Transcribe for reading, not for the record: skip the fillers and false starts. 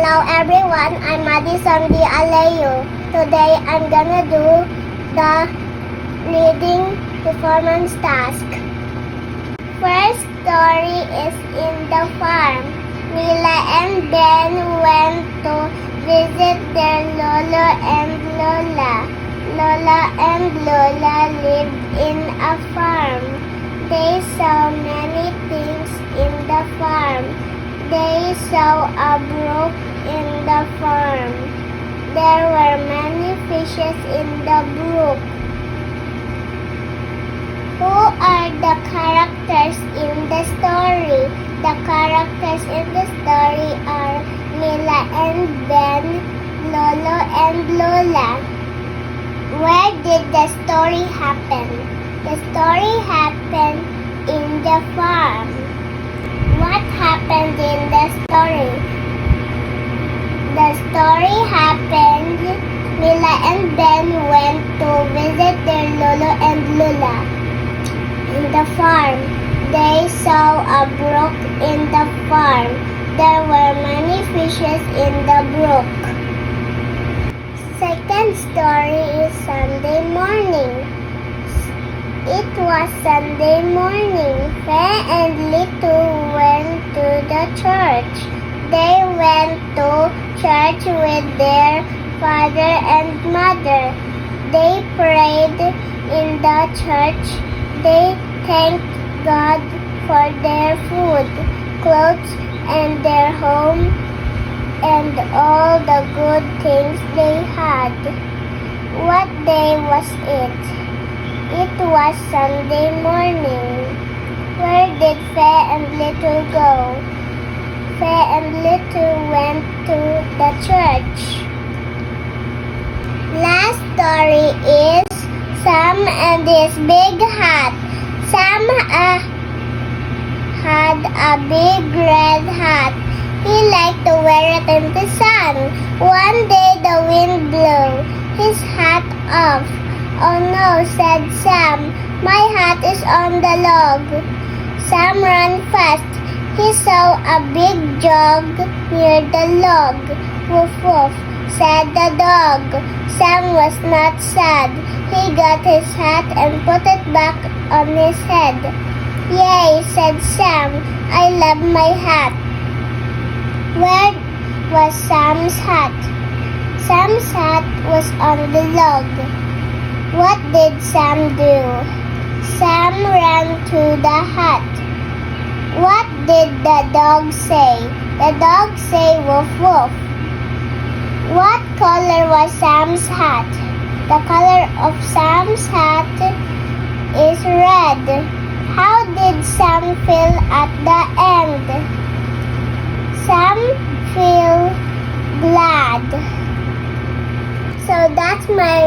Hello everyone, I'm Madison D. Alayo. Today I'm gonna do the reading performance task. First story is in the farm. Mila and Ben went to visit their Lolo and Lola. Lola and Lola lived in a farm. They saw many things in the farm. They saw a brook in the farm. There were many fishes in the brook. Who are the characters in the story? The characters in the story are Mila and Ben, Lolo and Lola. Where did the story happen? The story happened in the farm. What happened in the story? The story happened, Mila and Ben went to visit their Lolo and Lola in the farm. They saw a brook in the farm. There were many fishes in the brook. Second story is Sunday morning. It was Sunday morning. Faye and Litu went to the church. They went to church with their father and mother. They prayed in the church. They thanked God for their food, clothes, and their home, and all the good things they had. What day was it? It was Sunday morning. Where did Faye and Little go? Faye and Little went to the church. Last story is Sam and his big hat. Sam had a big red hat. He liked to wear it in the sun. One day the wind blew his hat off. "Oh no," said Sam, "my hat is on the log." Sam ran fast. He saw a big jug near the log. "Woof woof," said the dog. Sam was not sad. He got his hat and put it back on his head. "Yay," said Sam, "I love my hat." Where was Sam's hat? Sam's hat was on the log. What did Sam do? Sam ran to the hat. What did the dog say? The dog said woof woof. What color was Sam's hat? The color of Sam's hat is red. How did Sam feel at the end? Sam feel glad. So that's my